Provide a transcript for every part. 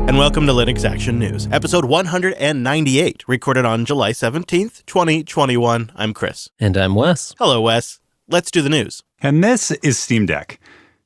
And welcome to Linux Action News, episode 198, recorded on July 17th, 2021. I'm Chris. And I'm Wes. Hello, Wes. Let's do the news. And this is Steam Deck.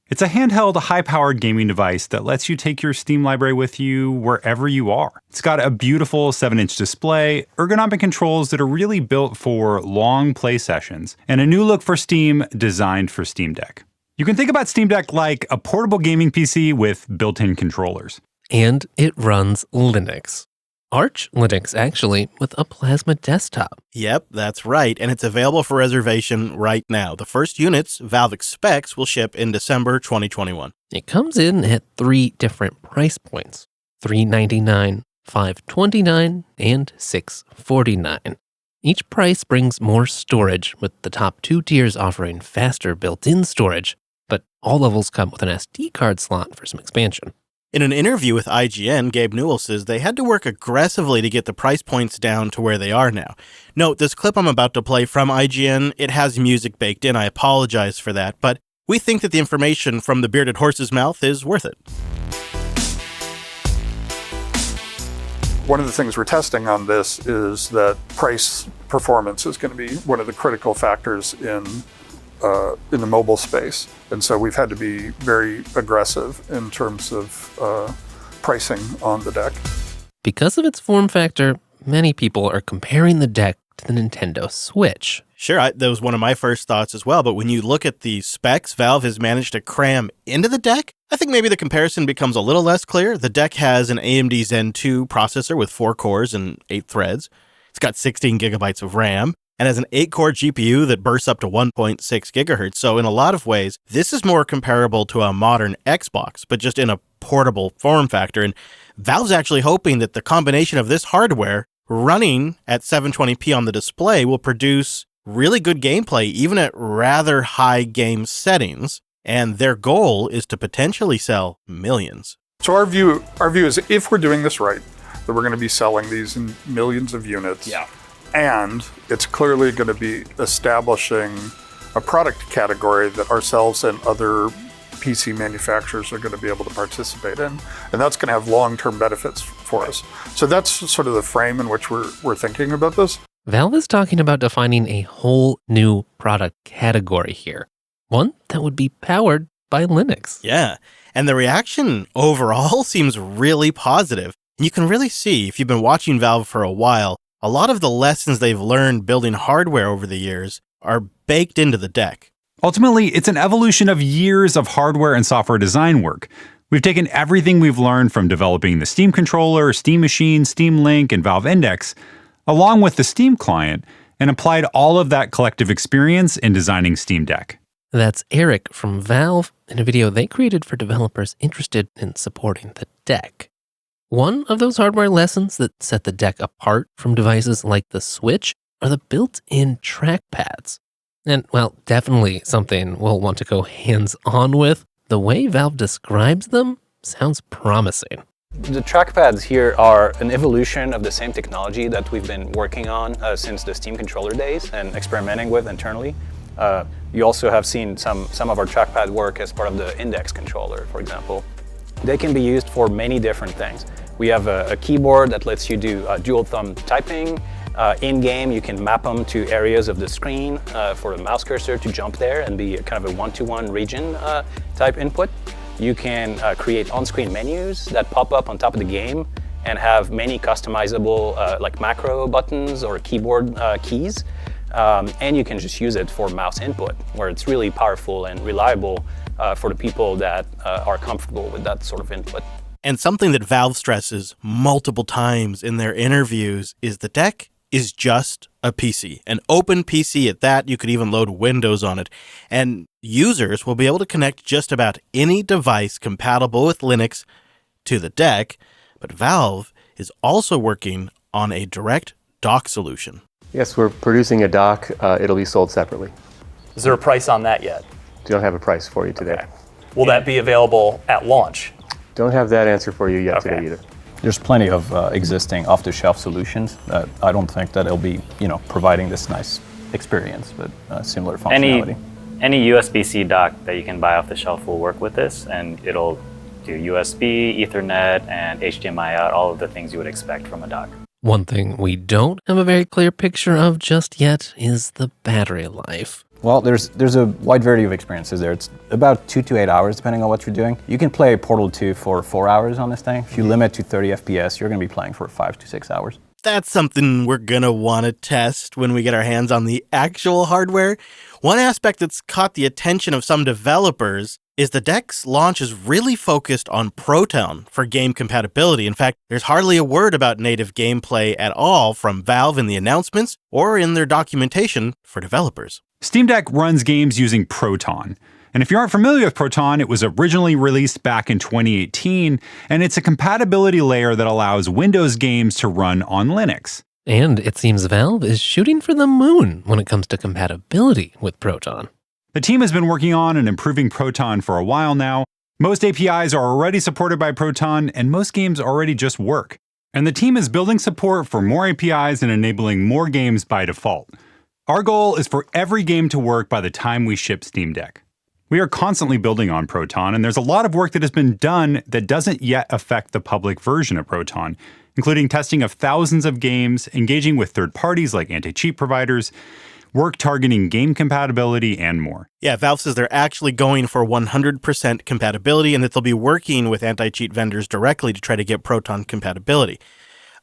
It's a handheld, high-powered gaming device that lets you take your Steam library with you wherever you are. It's got a beautiful 7-inch display, ergonomic controls that are really built for long play sessions, and a new look for Steam designed for Steam Deck. You can think about Steam Deck like a portable gaming PC with built-in controllers. And it runs Linux. Arch Linux, actually, with a Plasma desktop. Yep, that's right, and it's available for reservation right now. The first units, Valve expects, will ship in December 2021. It comes in at 3 different price points, $399, $529, and $649. Each price brings more storage, with the top 2 tiers offering faster built-in storage, but all levels come with an SD card slot for some expansion. In an interview with IGN, Gabe Newell says they had to work aggressively to get the price points down to where they are now. Note, this clip I'm about to play from IGN, it has music baked in. I apologize for that, but we think that the information from the bearded horse's mouth is worth it. One of the things we're testing on this is that price performance is going to be one of the critical factors in the mobile space. And so we've had to be very aggressive in terms of pricing on the deck. Because of its form factor, many people are comparing the deck to the Nintendo Switch. Sure, that was one of my first thoughts as well, but when you look at the specs Valve has managed to cram into the deck, I think maybe the comparison becomes a little less clear. The deck has an AMD Zen 2 processor with 4 cores and 8 threads. It's got 16 gigabytes of RAM. And has an 8-core GPU that bursts up to 1.6 gigahertz. So in a lot of ways, this is more comparable to a modern Xbox, but just in a portable form factor. And Valve's actually hoping that the combination of this hardware running at 720p on the display will produce really good gameplay, even at rather high game settings. And their goal is to potentially sell millions. So our view is if we're doing this right, that we're going to be selling these in millions of units. Yeah. And it's clearly going to be establishing a product category that ourselves and other PC manufacturers are going to be able to participate in. And that's going to have long-term benefits for us. So that's sort of the frame in which we're thinking about this. Valve is talking about defining a whole new product category here. One that would be powered by Linux. Yeah, and the reaction overall seems really positive. And you can really see, if you've been watching Valve for a while, a lot of the lessons they've learned building hardware over the years are baked into the deck. Ultimately, it's an evolution of years of hardware and software design work. We've taken everything we've learned from developing the Steam controller, Steam Machine, Steam Link, and Valve Index, along with the Steam client, and applied all of that collective experience in designing Steam Deck. That's Eric from Valve in a video they created for developers interested in supporting the deck. One of those hardware lessons that set the deck apart from devices like the Switch are the built-in trackpads. And, well, definitely something we'll want to go hands-on with. The way Valve describes them sounds promising. The trackpads here are an evolution of the same technology that we've been working on since the Steam controller days and experimenting with internally. You also have seen some of our trackpad work as part of the Index controller, for example. They can be used for many different things. We have a keyboard that lets you do dual thumb typing. In-game, you can map them to areas of the screen for the mouse cursor to jump there and be kind of a one-to-one region type input. You can create on-screen menus that pop up on top of the game and have many customizable like macro buttons or keyboard keys. And you can just use it for mouse input, where it's really powerful and reliable for the people that are comfortable with that sort of input. And something that Valve stresses multiple times in their interviews is the deck is just a PC, an open PC at that. You could even load Windows on it. And users will be able to connect just about any device compatible with Linux to the deck. But Valve is also working on a direct dock solution. Yes, we're producing a dock. It'll be sold separately. Is there a price on that yet? Don't have a price for you today. Okay. Will that be available at launch? Don't have that answer for you yet today either. There's plenty of existing off-the-shelf solutions. I don't think that it'll be, providing this nice experience, but similar functionality. Any USB-C dock that you can buy off the shelf will work with this, and it'll do USB, Ethernet, and HDMI out, all of the things you would expect from a dock. One thing we don't have a very clear picture of just yet is the battery life. Well, there's a wide variety of experiences there. It's about 2 to 8 hours, depending on what you're doing. You can play Portal 2 for 4 hours on this thing. If you limit to 30 FPS, you're going to be playing for 5 to 6 hours. That's something we're going to want to test when we get our hands on the actual hardware. One aspect that's caught the attention of some developers is the deck's launch is really focused on Proton for game compatibility. In fact, there's hardly a word about native gameplay at all from Valve in the announcements or in their documentation for developers. Steam Deck runs games using Proton. And if you aren't familiar with Proton, it was originally released back in 2018, and it's a compatibility layer that allows Windows games to run on Linux. And it seems Valve is shooting for the moon when it comes to compatibility with Proton. The team has been working on and improving Proton for a while now. Most APIs are already supported by Proton, and most games already just work. And the team is building support for more APIs and enabling more games by default. Our goal is for every game to work by the time we ship Steam Deck. We are constantly building on Proton, and there's a lot of work that has been done that doesn't yet affect the public version of Proton, including testing of thousands of games, engaging with third parties like anti-cheat providers, work targeting game compatibility, and more. Yeah, Valve says they're actually going for 100% compatibility and that they'll be working with anti-cheat vendors directly to try to get Proton compatibility.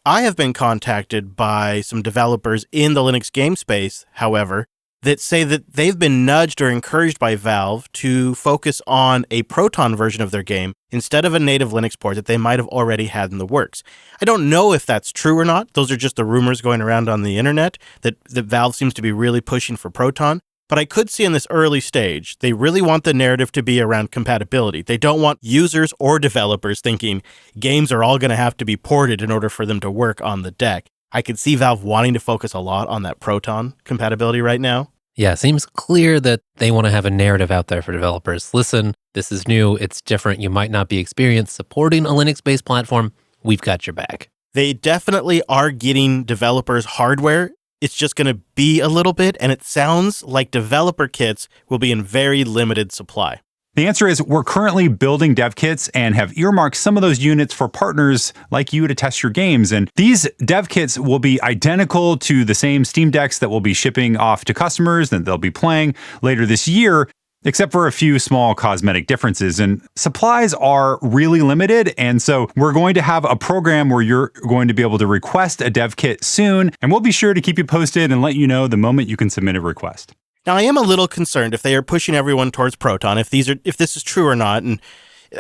I have been contacted by some developers in the Linux game space, however, that say that they've been nudged or encouraged by Valve to focus on a Proton version of their game instead of a native Linux port that they might have already had in the works. I don't know if that's true or not. Those are just the rumors going around on the internet that Valve seems to be really pushing for Proton. But I could see in this early stage, they really want the narrative to be around compatibility. They don't want users or developers thinking games are all going to have to be ported in order for them to work on the deck. I could see Valve wanting to focus a lot on that Proton compatibility right now. Yeah, it seems clear that they want to have a narrative out there for developers. Listen, this is new, it's different, you might not be experienced supporting a Linux-based platform. We've got your back. They definitely are getting developers hardware. It's just going to be a little bit, and it sounds like developer kits will be in very limited supply. The answer is we're currently building dev kits and have earmarked some of those units for partners like you to test your games. And these dev kits will be identical to the same Steam Decks that we'll be shipping off to customers that they'll be playing later this year, except for a few small cosmetic differences. And supplies are really limited. And so we're going to have a program where you're going to be able to request a dev kit soon. And we'll be sure to keep you posted and let you know the moment you can submit a request. Now, I am a little concerned if they are pushing everyone towards Proton, if this is true or not, and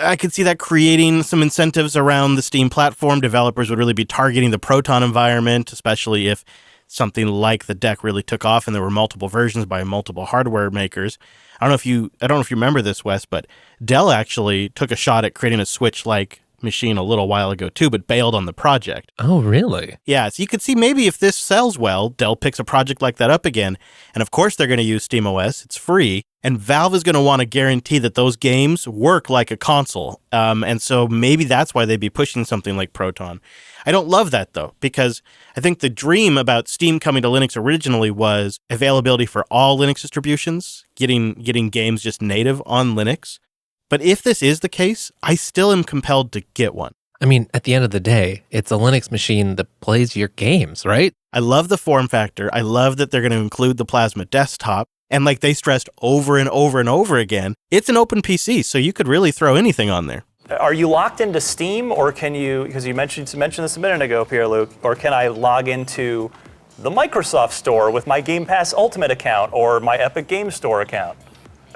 I could see that creating some incentives around the Steam platform. Developers would really be targeting the Proton environment, especially if something like the deck really took off and there were multiple versions by multiple hardware makers. I don't know if you remember this, Wes, but Dell actually took a shot at creating a Switch-like machine a little while ago too, but bailed on the project. Oh, really? Yeah, so you could see maybe if this sells well, Dell picks a project like that up again, and of course they're going to use SteamOS, it's free, and Valve is going to want to guarantee that those games work like a console, and so maybe that's why they'd be pushing something like Proton. I don't love that though, because I think the dream about Steam coming to Linux originally was availability for all Linux distributions, getting games just native on Linux. But if this is the case, I still am compelled to get one. I mean, at the end of the day, it's a Linux machine that plays your games, right? I love the form factor. I love that they're going to include the Plasma desktop. And like they stressed over and over and over again, it's an open PC, so you could really throw anything on there. Are you locked into Steam, or can you, because you mentioned this a minute ago, Pierre-Luc, or can I log into the Microsoft Store with my Game Pass Ultimate account or my Epic Game Store account?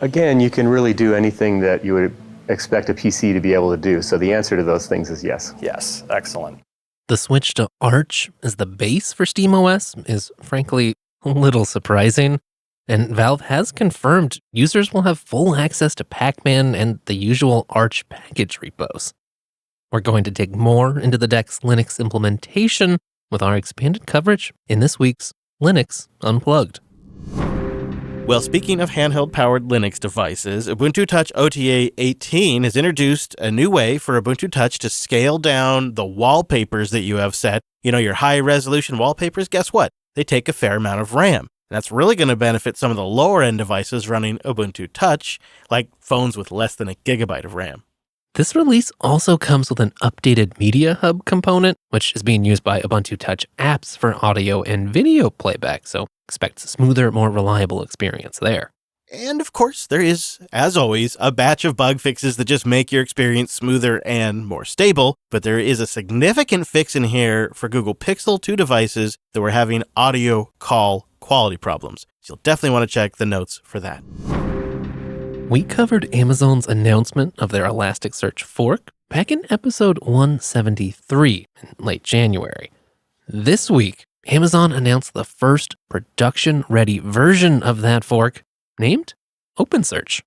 Again, you can really do anything that you would expect a PC to be able to do. So the answer to those things is yes. Yes, excellent. The switch to Arch as the base for SteamOS is frankly a little surprising. And Valve has confirmed users will have full access to Pac-Man and the usual Arch package repos. We're going to dig more into the deck's Linux implementation with our expanded coverage in this week's Linux Unplugged. Well, speaking of handheld-powered Linux devices, Ubuntu Touch OTA 18 has introduced a new way for Ubuntu Touch to scale down the wallpapers that you have set. You know, your high-resolution wallpapers, guess what? They take a fair amount of RAM. And that's really going to benefit some of the lower-end devices running Ubuntu Touch, like phones with less than a gigabyte of RAM. This release also comes with an updated Media Hub component, which is being used by Ubuntu Touch apps for audio and video playback, so expect a smoother, more reliable experience there. And of course, there is, as always, a batch of bug fixes that just make your experience smoother and more stable, but there is a significant fix in here for Google Pixel 2 devices that were having audio call quality problems. So you'll definitely want to check the notes for that. We covered Amazon's announcement of their Elasticsearch fork back in episode 173 in late January. This week, Amazon announced the first production-ready version of that fork, named OpenSearch.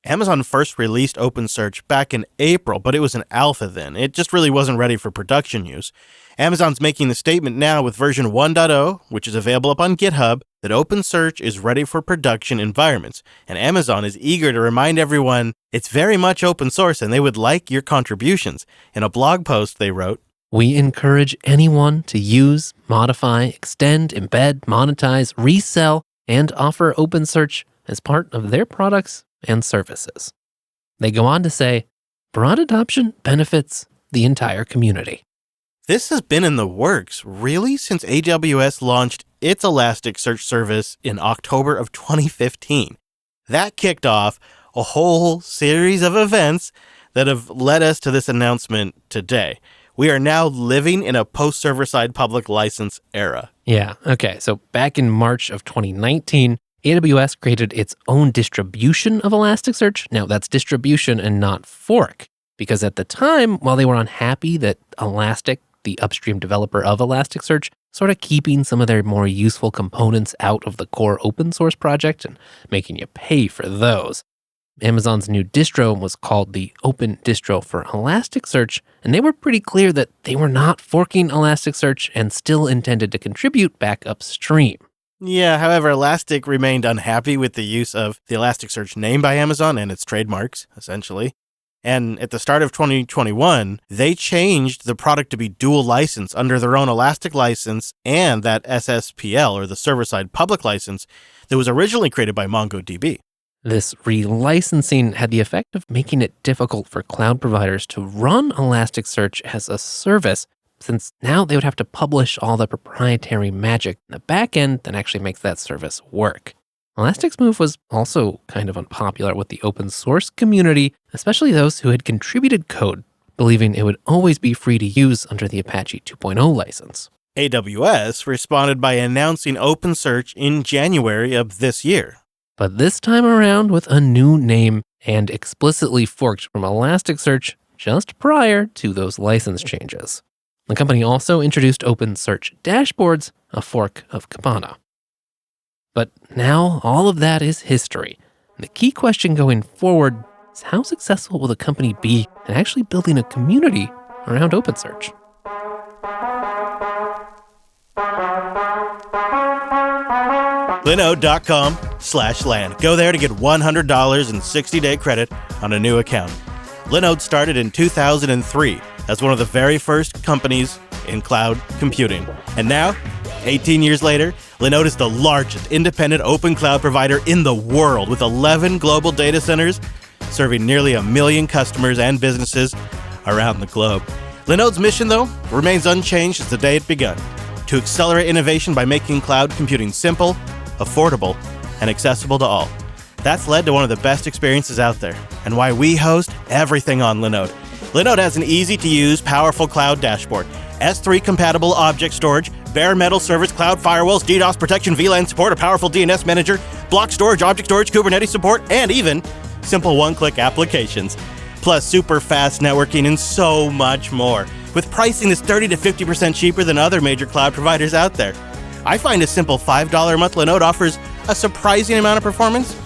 Amazon first released OpenSearch back in April, but it was an alpha then. It just really wasn't ready for production use. Amazon's making the statement now with version 1.0, which is available up on GitHub, that OpenSearch is ready for production environments. And Amazon is eager to remind everyone it's very much open source and they would like your contributions. In a blog post they wrote, "We encourage anyone to use, modify, extend, embed, monetize, resell, and offer OpenSearch as part of their products and services." They go on to say, broad adoption benefits the entire community. This has been in the works, really, since AWS launched its Elasticsearch service in October of 2015. That kicked off a whole series of events that have led us to this announcement today. We are now living in a post-server-side public license era. Yeah, okay, so back in March of 2019, AWS created its own distribution of Elasticsearch. Now, that's distribution and not fork, because at the time, while they were unhappy that Elastic, the upstream developer of Elasticsearch, sort of keeping some of their more useful components out of the core open source project and making you pay for those, Amazon's new distro was called the Open Distro for Elasticsearch, and they were pretty clear that they were not forking Elasticsearch and still intended to contribute back upstream. Yeah, however, Elastic remained unhappy with the use of the Elasticsearch name by Amazon and its trademarks, essentially. And at the start of 2021, they changed the product to be dual license under their own Elastic license and that SSPL, or the server-side public license, that was originally created by MongoDB. This relicensing had the effect of making it difficult for cloud providers to run Elasticsearch as a service, since now they would have to publish all the proprietary magic in the back end that actually makes that service work. Elastic's move was also kind of unpopular with the open source community, especially those who had contributed code, believing it would always be free to use under the Apache 2.0 license. AWS responded by announcing OpenSearch in January of this year. But this time around with a new name and explicitly forked from Elasticsearch just prior to those license changes. The company also introduced OpenSearch Dashboards, a fork of Kibana. But now all of that is history. And the key question going forward is how successful will the company be in actually building a community around OpenSearch? Linode.com/land. Go there to get $100 in 60-day credit on a new account. Linode started in 2003 as one of the very first companies in cloud computing. And now, 18 years later, Linode is the largest independent open cloud provider in the world with 11 global data centers serving nearly 1 million customers and businesses around the globe. Linode's mission, though, remains unchanged since the day it began: to accelerate innovation by making cloud computing simple, affordable, and accessible to all. That's led to one of the best experiences out there, and why we host everything on Linode. Linode has an easy-to-use, powerful cloud dashboard, S3-compatible object storage, bare metal service, cloud firewalls, DDoS protection, VLAN support, a powerful DNS manager, block storage, object storage, Kubernetes support, and even simple one-click applications. Plus super fast networking and so much more, with pricing that's 30 to 50% cheaper than other major cloud providers out there. I find a simple $5 a month Linode offers a surprising amount of performance,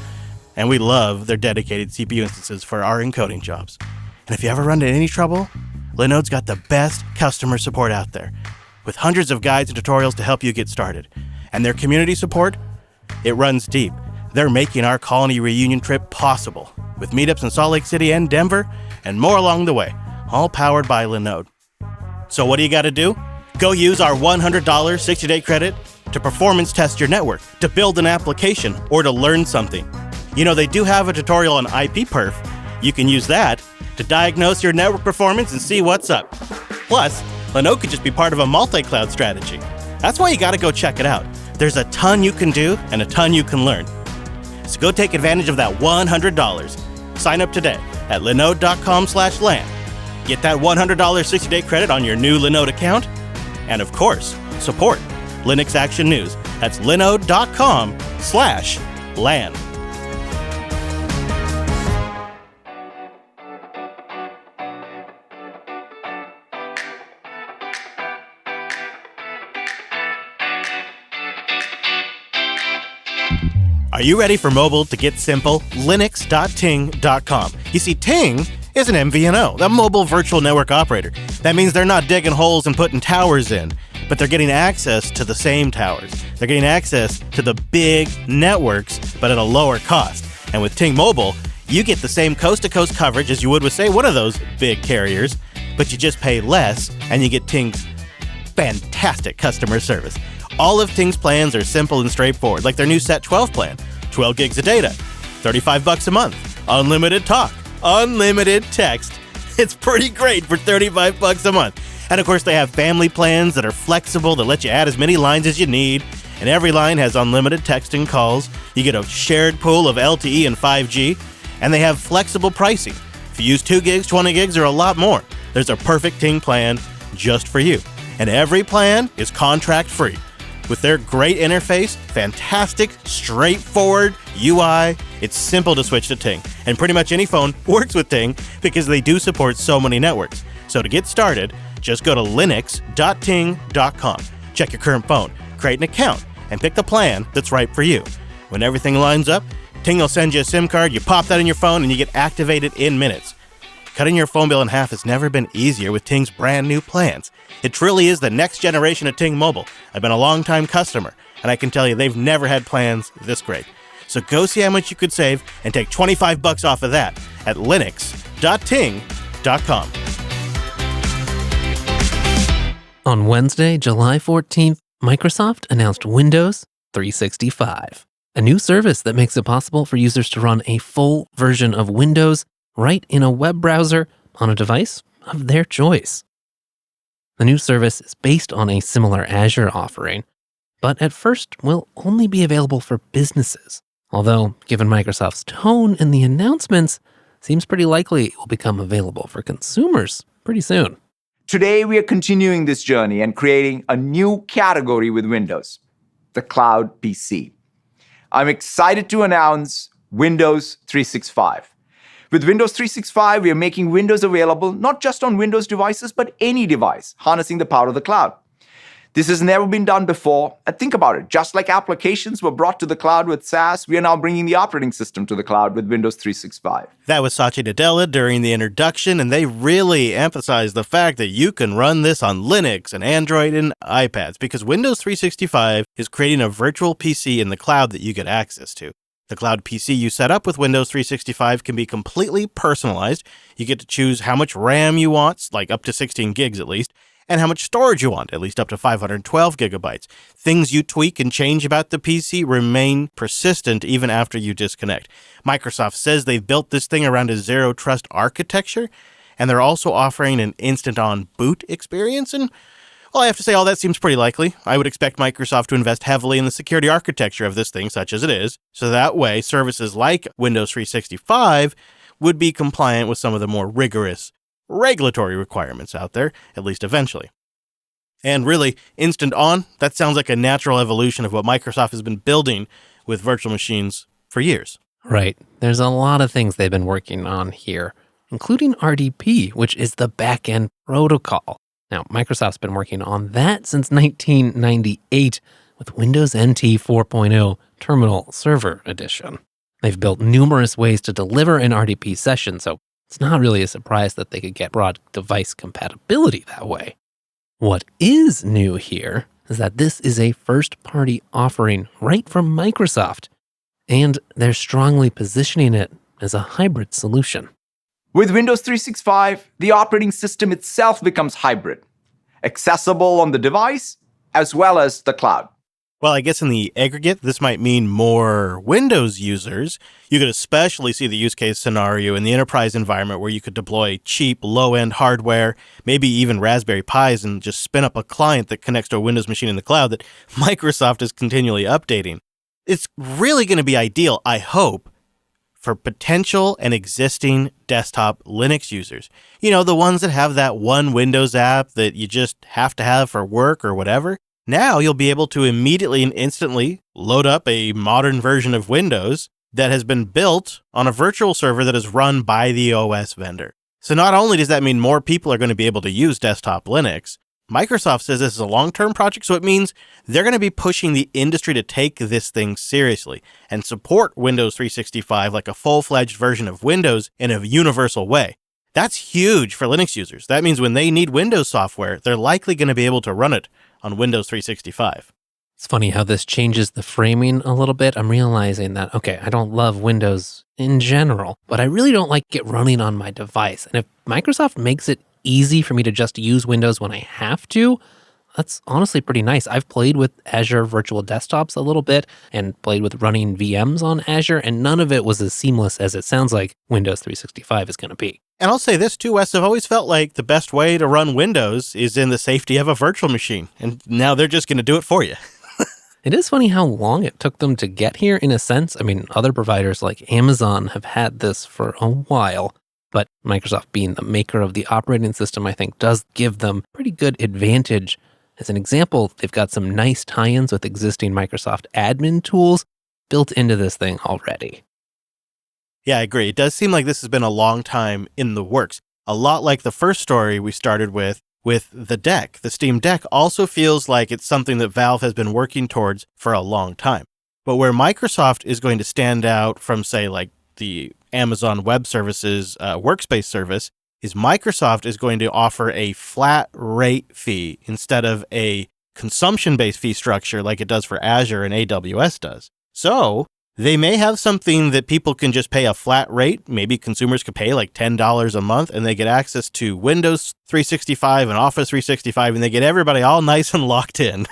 and we love their dedicated CPU instances for our encoding jobs. And if you ever run into any trouble, Linode's got the best customer support out there, with hundreds of guides and tutorials to help you get started. And their community support, it runs deep. They're making our colony reunion trip possible, with meetups in Salt Lake City and Denver, and more along the way, all powered by Linode. So what do you got to do? Go use our $100 60-day credit to performance test your network, to build an application, or to learn something. You know, they do have a tutorial on IP perf. You can use that to diagnose your network performance and see what's up. Plus, Linode could just be part of a multi-cloud strategy. That's why you gotta go check it out. There's a ton you can do and a ton you can learn. So go take advantage of that $100. Sign up today at linode.com/LAN. Get that $100 60-day credit on your new Linode account. And of course, support Linux Action News. That's linode.com/LAN. Are you ready for mobile to get simple? Linux.ting.com. You see, Ting is an MVNO, a mobile virtual network operator. That means they're not digging holes and putting towers in, but they're getting access to the same towers. They're getting access to the big networks, but at a lower cost. And with Ting Mobile, you get the same coast-to-coast coverage as you would with, say, one of those big carriers, but you just pay less, and you get Ting's fantastic customer service. All of Ting's plans are simple and straightforward, like their new Set 12 plan. 12 gigs of data, $35 a month, unlimited talk, unlimited text. It's pretty great for $35 a month. And of course, they have family plans that are flexible that let you add as many lines as you need. And every line has unlimited text and calls. You get a shared pool of LTE and 5G. And they have flexible pricing. If you use 2 gigs, 20 gigs, or a lot more, there's a perfect Ting plan just for you. And every plan is contract free. With their great interface, fantastic, straightforward UI, it's simple to switch to Ting. And pretty much any phone works with Ting because they do support so many networks. So to get started, just go to linux.ting.com. Check your current phone, create an account, and pick the plan that's right for you. When everything lines up, Ting will send you a SIM card, you pop that in your phone, and you get activated in minutes. Cutting your phone bill in half has never been easier with Ting's brand new plans. It truly is the next generation of Ting Mobile. I've been a long-time customer, and I can tell you they've never had plans this great. So go see how much you could save and take $25 off of that at linux.ting.com. On Wednesday, July 14th, Microsoft announced Windows 365, a new service that makes it possible for users to run a full version of Windows right in a web browser on a device of their choice. The new service is based on a similar Azure offering, but at first will only be available for businesses. Although, given Microsoft's tone in the announcements, seems pretty likely it will become available for consumers pretty soon. Today, we are continuing this journey and creating a new category with Windows, the cloud PC. I'm excited to announce Windows 365. With Windows 365, we are making Windows available not just on Windows devices, but any device, harnessing the power of the cloud. This has never been done before. And think about it, just like applications were brought to the cloud with SaaS, we are now bringing the operating system to the cloud with Windows 365. That was Satya Nadella during the introduction, and they really emphasized the fact that you can run this on Linux and Android and iPads, because Windows 365 is creating a virtual PC in the cloud that you get access to. The cloud PC you set up with Windows 365 can be completely personalized. You get to choose how much RAM you want, like up to 16 gigs at least, and how much storage you want, at least up to 512 gigabytes. Things you tweak and change about the PC remain persistent even after you disconnect. Microsoft says they've built this thing around a zero-trust architecture, and they're also offering an instant-on boot experience, and well, I have to say all that seems pretty likely. I would expect Microsoft to invest heavily in the security architecture of this thing, such as it is, so that way services like Windows 365 would be compliant with some of the more rigorous regulatory requirements out there, at least eventually. And really, Instant On, that sounds like a natural evolution of what Microsoft has been building with virtual machines for years. Right. There's a lot of things they've been working on here, including RDP, which is the backend protocol. Now, Microsoft's been working on that since 1998 with Windows NT 4.0 Terminal Server Edition. They've built numerous ways to deliver an RDP session, so it's not really a surprise that they could get broad device compatibility that way. What is new here is that this is a first-party offering right from Microsoft, and they're strongly positioning it as a hybrid solution. With Windows 365, the operating system itself becomes hybrid, accessible on the device as well as the cloud. Well, I guess in the aggregate, this might mean more Windows users. You could especially see the use case scenario in the enterprise environment where you could deploy cheap, low-end hardware, maybe even Raspberry Pis, and just spin up a client that connects to a Windows machine in the cloud that Microsoft is continually updating. It's really going to be ideal, I hope, for potential and existing desktop Linux users. You know, the ones that have that one Windows app that you just have to have for work or whatever. Now you'll be able to immediately and instantly load up a modern version of Windows that has been built on a virtual server that is run by the OS vendor. So not only does that mean more people are going to be able to use desktop Linux, Microsoft says this is a long-term project, so it means they're going to be pushing the industry to take this thing seriously and support Windows 365 like a full-fledged version of Windows in a universal way. That's huge for Linux users. That means when they need Windows software, they're likely going to be able to run it on Windows 365. It's funny how this changes the framing a little bit. I'm realizing that, okay, I don't love Windows in general, but I really don't like it running on my device. And if Microsoft makes it easy for me to just use Windows when I have to, that's honestly pretty nice. I've played with Azure Virtual Desktops a little bit and played with running VMs on Azure, and none of it was as seamless as it sounds like Windows 365 is going to be. And I'll say this too, Wes, I've always felt like the best way to run Windows is in the safety of a virtual machine. And now they're just going to do it for you. It is funny how long it took them to get here in a sense. I mean, other providers like Amazon have had this for a while, but Microsoft being the maker of the operating system, I think, does give them pretty good advantage. As an example, they've got some nice tie-ins with existing Microsoft admin tools built into this thing already. Yeah, I agree. It does seem like this has been a long time in the works. A lot like the first story we started with the Deck. The Steam Deck also feels like it's something that Valve has been working towards for a long time. But where Microsoft is going to stand out from, say, like the Amazon Web Services workspace service, is Microsoft is going to offer a flat rate fee instead of a consumption-based fee structure like it does for Azure and AWS does. So they may have something that people can just pay a flat rate. Maybe consumers could pay like $10 a month and they get access to Windows 365 and Office 365 and they get everybody all nice and locked in.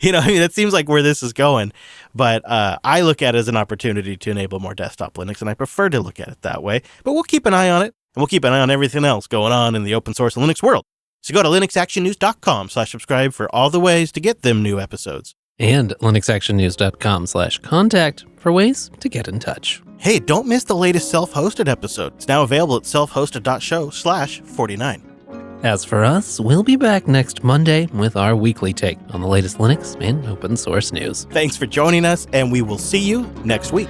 You know, I mean, that seems like where this is going. But I look at it as an opportunity to enable more desktop Linux, and I prefer to look at it that way. But we'll keep an eye on it, and we'll keep an eye on everything else going on in the open source Linux world. So go to linuxactionnews.com/subscribe for all the ways to get them new episodes. And linuxactionnews.com/contact for ways to get in touch. Hey, don't miss the latest self-hosted episode. It's now available at selfhosted.show/49. As for us, we'll be back next Monday with our weekly take on the latest Linux and open source news. Thanks for joining us, and we will see you next week.